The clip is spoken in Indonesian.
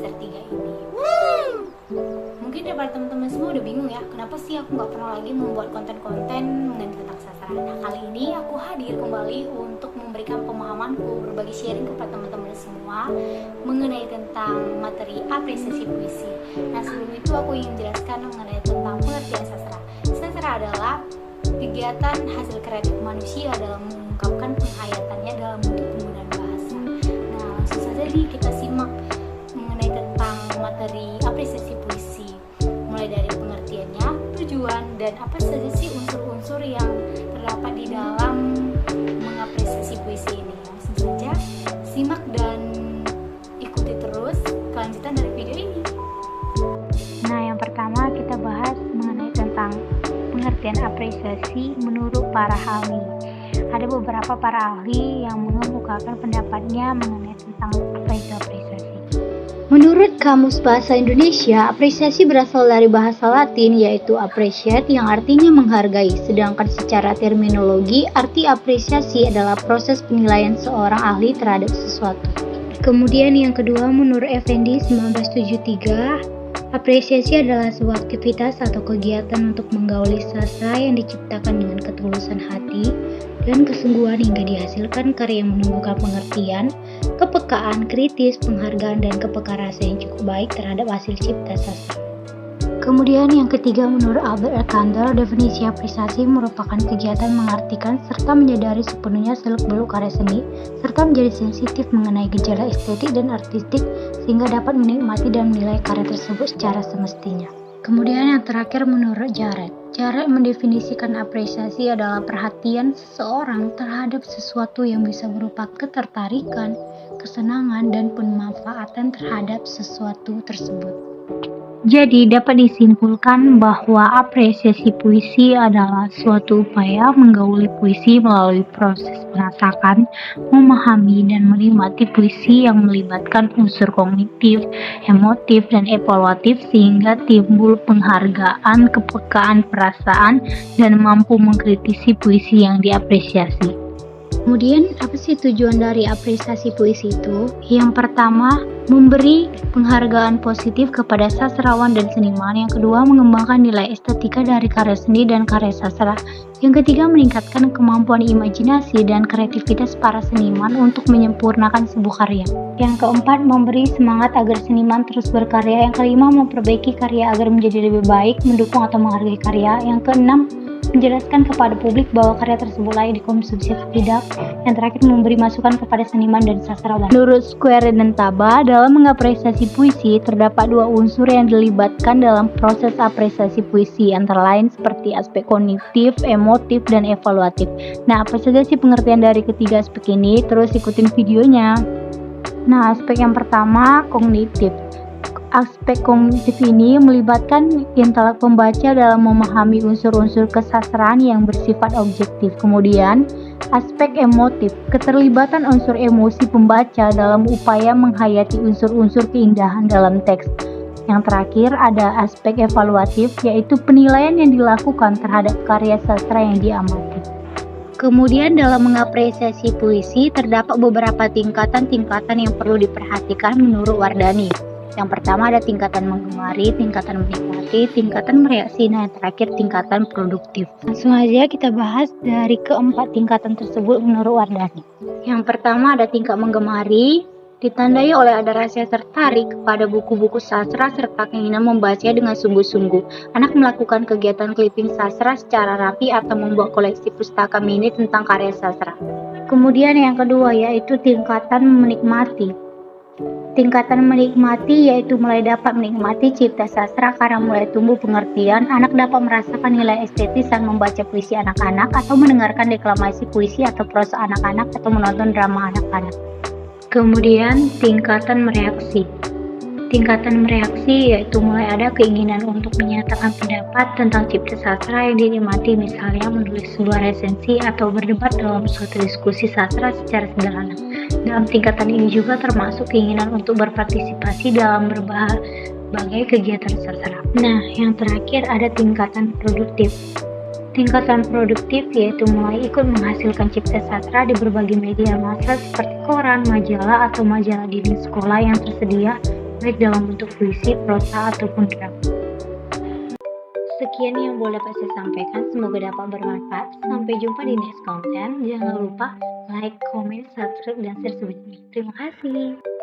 semester 3 ini. Mungkin daripada teman-teman semua udah bingung ya, kenapa sih aku nggak pernah lagi membuat konten-konten mengenai tentang sastra. Nah, kali ini aku hadir kembali untuk memberikan pemahamanku, berbagi sharing kepada teman-teman semua mengenai tentang materi apresiasi puisi. Nah, sebelum itu aku ingin jelaskan mengenai tentang pengertian sastra. Sastra adalah kegiatan hasil kreatif manusia dalam mengungkapkan penghayatannya dalam bentuk penggunaan bahasa. Nah, langsung saja nih kita simak mengenai tentang materi apresiasi puisi, mulai dari pengertiannya, tujuan, dan apa saja sih unsur-unsur yang terdapat di dalam mengapresiasi puisi ini. Langsung saja simak dan ikuti terus kelanjutan dari video ini. Nah, yang pertama kita bahas mengenai tentang pengertian apresiasi menurut para ahli. Ada beberapa para ahli yang mengemukakan pendapatnya mengenai tentang apa itu apresiasi. Menurut Kamus Bahasa Indonesia, apresiasi berasal dari bahasa Latin yaitu appreciate yang artinya menghargai, sedangkan secara terminologi arti apresiasi adalah proses penilaian seorang ahli terhadap sesuatu. Kemudian yang kedua, menurut Effendi 1973, apresiasi adalah sebuah aktivitas atau kegiatan untuk menggauli sastra yang diciptakan dengan ketulusan hati dan kesungguhan hingga dihasilkan karya yang menumbuhkan pengertian, kepekaan, kritis, penghargaan, dan kepekaan rasa yang cukup baik terhadap hasil cipta sastra. Kemudian yang ketiga, menurut Albert Elkander, definisi apresiasi merupakan kegiatan mengartikan serta menyadari sepenuhnya seluk-beluk karya seni, serta menjadi sensitif mengenai gejala estetik dan artistik sehingga dapat menikmati dan menilai karya tersebut secara semestinya. Kemudian yang terakhir menurut Jared mendefinisikan apresiasi adalah perhatian seseorang terhadap sesuatu yang bisa berupa ketertarikan, kesenangan, dan pemanfaatan terhadap sesuatu tersebut. Jadi dapat disimpulkan bahwa apresiasi puisi adalah suatu upaya menggauli puisi melalui proses merasakan, memahami, dan menikmati puisi yang melibatkan unsur kognitif, emotif, dan evaluatif sehingga timbul penghargaan, kepekaan perasaan, dan mampu mengkritisi puisi yang diapresiasi. Kemudian, apa sih tujuan dari apresiasi puisi itu? Yang pertama, memberi penghargaan positif kepada sastrawan dan seniman. Yang kedua, mengembangkan nilai estetika dari karya seni dan karya sastra. Yang ketiga, meningkatkan kemampuan imajinasi dan kreativitas para seniman untuk menyempurnakan sebuah karya. Yang keempat, memberi semangat agar seniman terus berkarya. Yang kelima, memperbaiki karya agar menjadi lebih baik, mendukung atau menghargai karya. Yang keenam, menjelaskan kepada publik bahwa karya tersebut layak dikonsumsi atau tidak. Yang terakhir, memberi masukan kepada seniman dan sastrawan. Menurut Square dan Taba, dalam mengapresiasi puisi terdapat dua unsur yang dilibatkan dalam proses apresiasi puisi, antara lain seperti aspek kognitif, emotif, dan evaluatif. Nah, apa saja sih pengertian dari ketiga aspek ini? Terus ikutin videonya. Nah, aspek yang pertama, kognitif. Aspek kognitif ini melibatkan intelek pembaca dalam memahami unsur-unsur kesastraan yang bersifat objektif. Kemudian, aspek emotif, keterlibatan unsur emosi pembaca dalam upaya menghayati unsur-unsur keindahan dalam teks. Yang terakhir, ada aspek evaluatif, yaitu penilaian yang dilakukan terhadap karya sastra yang diamati. Kemudian dalam mengapresiasi puisi terdapat beberapa tingkatan-tingkatan yang perlu diperhatikan menurut Wardani. Yang pertama ada tingkatan menggemari, tingkatan menikmati, tingkatan mereaksi, dan yang terakhir tingkatan produktif. Langsung aja kita bahas dari keempat tingkatan tersebut menurut Wardani. Yang pertama ada tingkat menggemari, ditandai oleh ada rasa tertarik kepada buku-buku sastra serta keinginan membaca dengan sungguh-sungguh. Anak melakukan kegiatan clipping sastra secara rapi atau membuat koleksi pustaka mini tentang karya sastra. Kemudian yang kedua yaitu tingkatan menikmati. Tingkatan menikmati yaitu mulai dapat menikmati cipta sastra karena mulai tumbuh pengertian. Anak dapat merasakan nilai estetis saat membaca puisi anak-anak atau mendengarkan deklamasi puisi atau prosa anak-anak atau menonton drama anak-anak. Kemudian tingkatan mereaksi. Tingkatan mereaksi yaitu mulai ada keinginan untuk menyatakan pendapat tentang cipta sastra yang dinikmati, misalnya menulis sebuah resensi atau berdebat dalam suatu diskusi sastra secara sederhana. Dalam tingkatan ini juga termasuk keinginan untuk berpartisipasi dalam berbagai kegiatan sastra. Nah, yang terakhir ada tingkatan produktif. Tingkatan produktif yaitu mulai ikut menghasilkan cipta sastra di berbagai media massa seperti koran, majalah, atau majalah dinding sekolah yang tersedia baik dalam bentuk puisi, prosa, ataupun drama. Sekian yang boleh dapat saya sampaikan, semoga dapat bermanfaat. Sampai jumpa di next konten. Jangan lupa like, comment, subscribe, dan share sebanyak-banyaknya. Terima kasih.